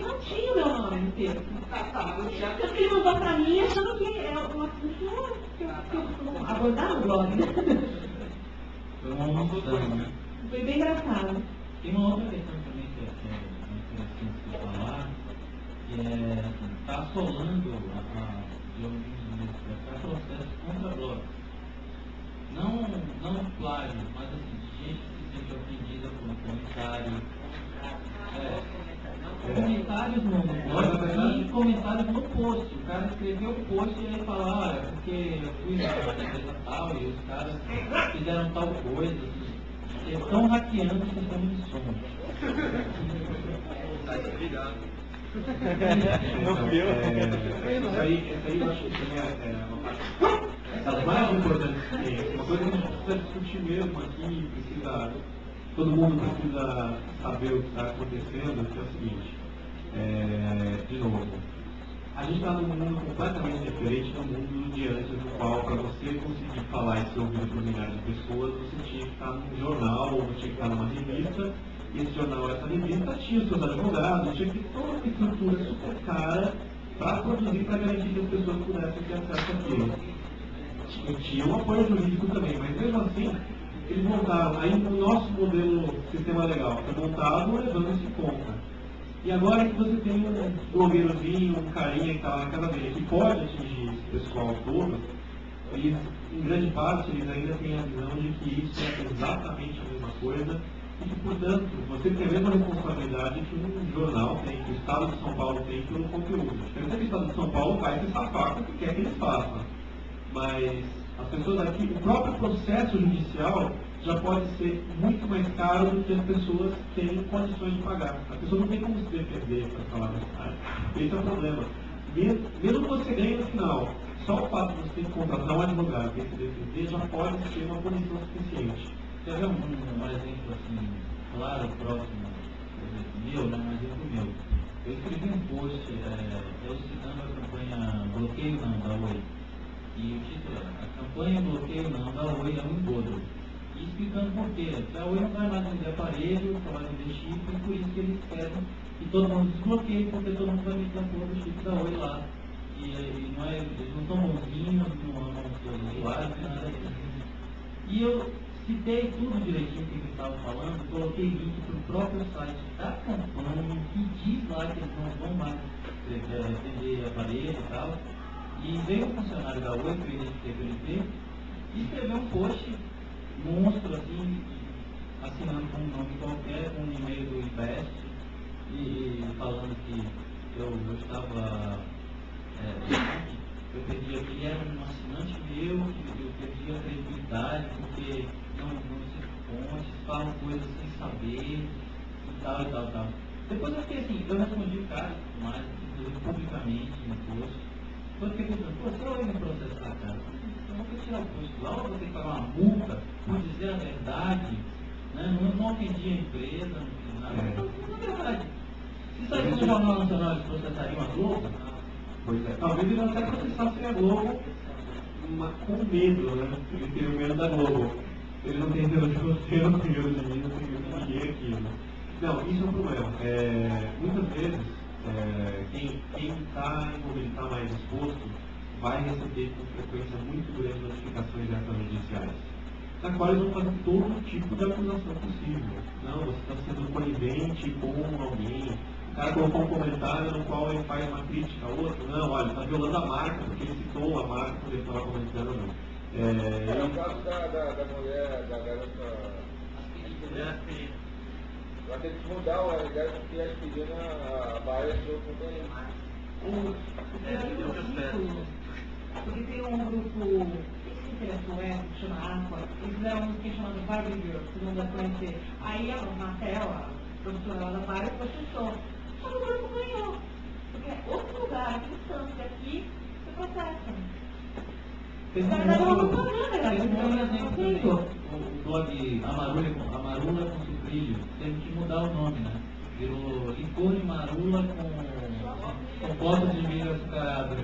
Não tinha o meu nome no texto. Porque ele mandou pra mim achando que é uma pessoa que eu costumo abordar no blog, né? Foi uma emoção, né? Foi bem engraçado. Tem uma outra questão também que é interessante de falar, que é, assim, está assolando de alguns meses para cá processos contra blogs. Não plágio, mas assim, de gente que se sente ofendida por um comentário. Comentários no blog e comentários no post. O cara escreveu o post e aí fala, olha, porque eu fui na empresa tal e os caras fizeram tal coisa. Eles estão hackeando o sistema de som. Obrigado. Não viu? Isso aí eu acho que também é uma parte das mais importantes que tem. Uma coisa que a gente precisa discutir mesmo aqui, todo mundo precisa saber o que está acontecendo, que é o seguinte, de novo, a gente está num mundo completamente diferente do mundo de antes, no qual, para você conseguir falar e ser ouvido por milhares de pessoas, você tinha que estar num jornal, ou tinha que estar numa revista, e esse jornal, essa revista, tinha os seus advogados, tinha que ter toda uma estrutura super cara para produzir, para garantir que as pessoas pudessem ter acesso àquilo. E tinha um apoio jurídico também, mas mesmo assim, eles montaram, aí o nosso modelo sistema legal foi montado levando isso em conta. E agora que você tem um blogueirozinho, um carinha que está lá na casa dele, que pode atingir esse pessoal todo, eles, em grande parte, eles ainda têm a visão de que isso é exatamente a mesma coisa e que, portanto, você tem a mesma responsabilidade que um jornal tem, que o Estado de São Paulo tem pelo conteúdo. A diferença é que o Estado de São Paulo vai se safar com o que quer que eles façam. Mas as pessoas aqui, o próprio processo judicial já pode ser muito mais caro do que as pessoas têm condições de pagar. A pessoa não tem como se defender, para falar a verdade. Esse é o problema. Mesmo que você ganhe no final, só o fato de você ter que contratar um advogado e se defender já pode ser uma punição suficiente. Quer ver um exemplo assim, claro, próximo meu, né? Um exemplo meu. Eu escrevi um post, eu citando a campanha Bloqueio Não, da Oi. E o título é A campanha Bloqueio Não da Oi é um engodo. E explicando por quê. A Oi não vai mais vender aparelho, só vai vender chip, e por isso que eles querem que todo mundo desbloqueie, porque todo mundo vai meter a porra do chip da Oi lá. E não eles não são bonzinhos, não amam os seus usuários, nada disso. E eu citei tudo direitinho que ele estava falando, coloquei link para o próprio site da campanha, que diz lá que eles não vão mais vender aparelho e tal. E veio um funcionário da Oi, que eu identifiquei pelo IP, e escreveu um post monstro, assim, assinando com um nome qualquer, com um e-mail do Invest, e falando que eu estava, eu perdi aqui, era um assinante meu, que eu perdi a credibilidade, porque não se fontes, falam coisas sem saber, e tal, e tal, e tal. Depois eu fiquei assim, eu respondi o cara, mas, inclusive publicamente, no post. Eu fiquei pensando, pô, se eu ir no processo da casa, eu vou ter que tirar o posto lá, ou vou ter que pagar uma multa por dizer a verdade, né? Não ofendi a empresa, não fiz nada. Então, na verdade, se sair no Jornal Nacional, eles processariam a Globo? Pois é, talvez eles até processassem a Globo com medo, né? Eles teriam medo da Globo. Eles não têm medo de você, não têm medo de mim, não têm medo de ninguém aqui, né? Não, isso é um problema. Muitas vezes, quem está envolvido, está mais exposto, vai receber com frequência muito grande notificações de atas judiciais, na qual eles vão fazer todo tipo de acusação possível. Não, você está sendo conivente com alguém. O cara colocou um comentário no qual ele faz uma crítica a outro. Não, olha, está violando a marca, porque ele citou a marca quando ele estava comentando. É o caso da mulher, da garota. Ela teve que mudar o realidade porque a aspirina apareceu com o porque tem um grupo intelectual que chama Aqua, eles fizeram um que chamado Barbie Girl, que não dá pra conhecer. Aí a Matel, a professora lá da Barbie, processou. Só que o grupo ganhou. Porque é outro lugar, aqui em Santos, e aqui se processam. Tem o blog Amarula com Sucrilho, teve que mudar o nome, né? Virou Licor de Marula com fotos de milho açucarado.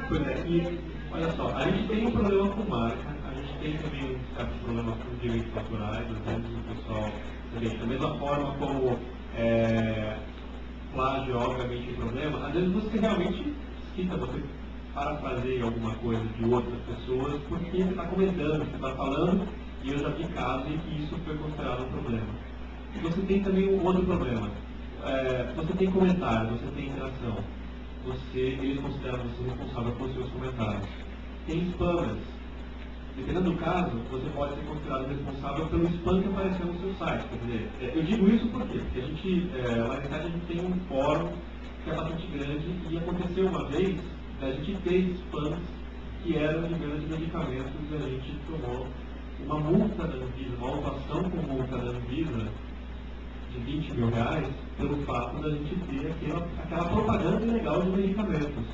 Pois é, e olha só, a gente tem um problema com marca, a gente tem também um certo problema com direitos autorais, às vezes o pessoal também, da mesma forma como plágio obviamente é um problema, às vezes você realmente cita, você parafraseia alguma coisa de outras pessoas porque você está comentando, você está falando, e eu já vi casos em que isso foi considerado um problema. E você tem também um outro problema. Você tem comentários, você tem interação. Eles consideram você responsável por seus comentários. Tem spammers. Dependendo do caso, você pode ser considerado responsável pelo spam que apareceu no seu site. Quer dizer, eu digo isso por quê? Porque a gente, lá na cidade, a gente tem um fórum que é bastante grande e aconteceu uma vez, a gente fez spams que eram de venda de medicamentos e a gente tomou uma multa da Anvisa, uma autuação com multa da Anvisa de R$20 mil pelo fato da gente ter aquela propaganda ilegal de medicamentos.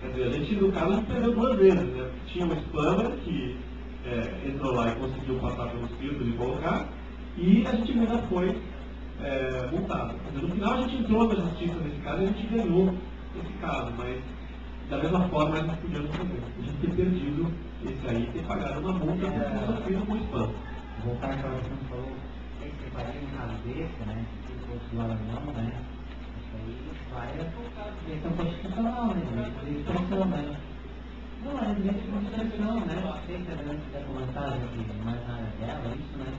Quer dizer, a gente, no caso, a gente perdeu duas vezes, né? Tinha um spammer que entrou lá e conseguiu passar pelos filtros e colocar, e a gente ainda foi multado. Quer dizer, no final a gente entrou na justiça nesse caso e a gente ganhou esse caso, mas da mesma forma a gente podia não fazer. A gente ter perdido esse aí e ter pagado uma multa por ter sofrido com spam. Voltar àquela que você falou, tem que separar um caso desse, né? Se fosse lá não, né? Isso aí vai questão constitucional, né? De expressão, né? Não, é de expressão, né? Sei que a gente quiser comentar aqui mais na área dela, isso, né?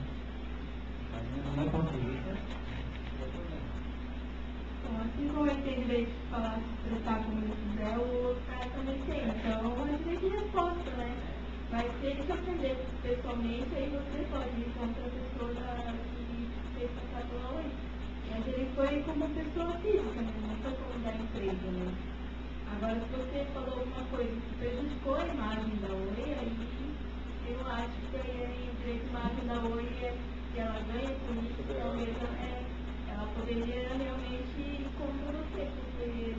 Mas no meu ponto de vista, Então, assim como ele tem direito de falar, se expressar como ele quiser, o outro cara também tem. Então, é direito de resposta, né? Mas se ele se ofender pessoalmente, aí você pode ir contra a pessoa que fez passar pela lei. Mas ele foi como pessoa física, né? Não foi como da empresa, né? Agora, se você falou alguma coisa que prejudicou a imagem da Oi, aí eu acho que aí o direito de imagem da Oi, que ela ganha com isso, talvez ela poderia realmente ir contra você, porque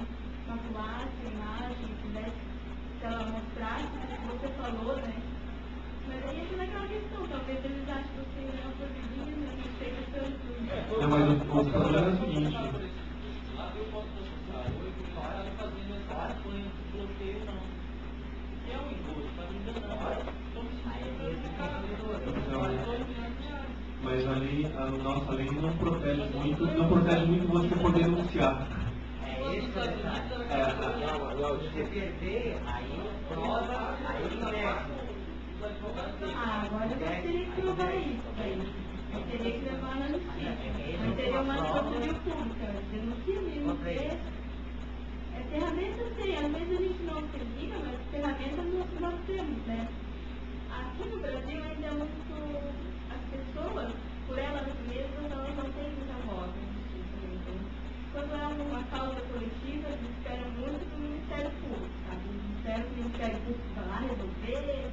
maculasse a imagem, se ela mostrasse o que você falou, né? Mas aí entra naquela questão, talvez eles achem que você é uma proibida, que chega tanto. Não, mas o problema é o seguinte. Lá eu posso processar hoje, porque ela está fazendo essa campanha de bloqueio, não. Que é um engosto, está me enganando. Mas a lei, a nossa lei não protege muito você poder denunciar. é esse o detalhe. Se perder, aí prova, aí ingressa. Agora você teria que provar isso, daí. Eu teria que levar na justiça. Mas teria uma ação civil pública, denuncia mesmo, porque ferramentas tem, às vezes a gente não se liga, mas ferramentas nós temos, né? Aqui no Brasil ainda é muito, as pessoas, por elas mesmas, elas não têm muita voz na justiça, né? Então, quando há uma causa coletiva, eles esperam muito do Ministério Público, sabe? O Ministério Público vai lá resolver,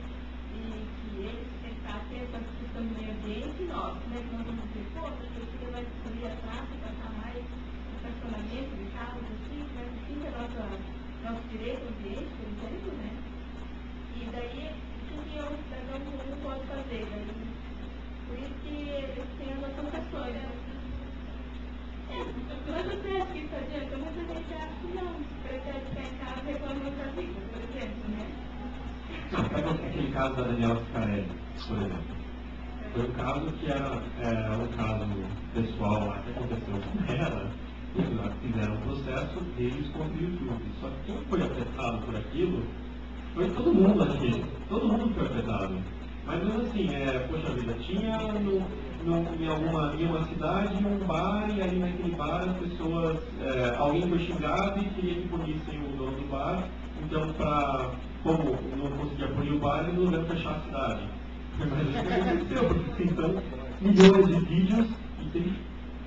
e que eles têm que estar atentos à discussão do meio ambiente, e nós, como é que nós vamos dizer, pô, a prefeitura vai destruir a praça, passar mais estacionamento de carros assim, mas assim que é nosso direito ao ambiente, por exemplo, né? E daí, o que o cidadão comum pode fazer? Daí, por isso que eles têm as associações, né? Mas você acha que isso adianta? Muita gente acha que não, prefere ficar em casa reclamando da vida, por exemplo, né? Pega aquele caso da Daniela Scarelli, por exemplo. Foi um caso que era um caso pessoal lá que aconteceu com ela, e fizeram um processo deles contra o YouTube. Só que quem foi afetado por aquilo foi todo mundo aqui. Todo mundo foi afetado. Mas mesmo assim, poxa vida, tinha em uma cidade um bar, e ali naquele bar as pessoas, alguém foi xingado e queria que punissem o dono do bar. Então, como não conseguia punir o bar, eles resolveram fechar a cidade. Mas isso aconteceu, porque então milhões de vídeos, e teve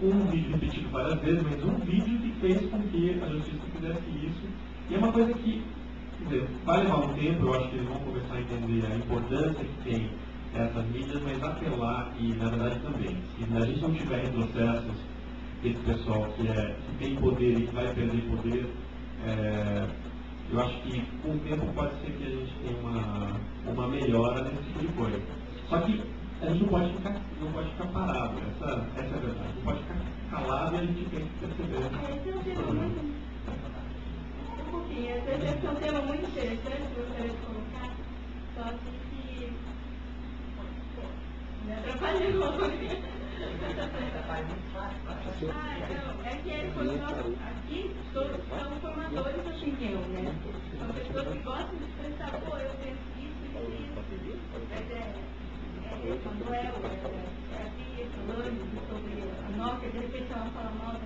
um vídeo repetido várias vezes, mas um vídeo que fez com que a justiça fizesse isso. E é uma coisa que, quer dizer, vai levar um tempo, eu acho que eles vão começar a entender a importância que tem essas mídias, mas apelar, e na verdade também, se a gente não tiver retrocessos, esse pessoal que tem poder e que vai perder poder, eu acho que com o tempo pode ser que a gente tenha uma melhora nesse tipo de coisa. Só que a gente não pode ficar parado, essa é a verdade. Não pode ficar calado e a gente tem que perceber. Esse é um tema muito. Um pouquinho, esse é um tema muito interessante que eu gostaria de colocar, só que Me atrapalhou. Faz muito fácil. Não, é que aqui todos são formadores assim que eu, né? São pessoas que gostam de expressar, pô, eu penso isso. Mas Manuel, aqui, falando sobre a nossa, de repente ela fala mal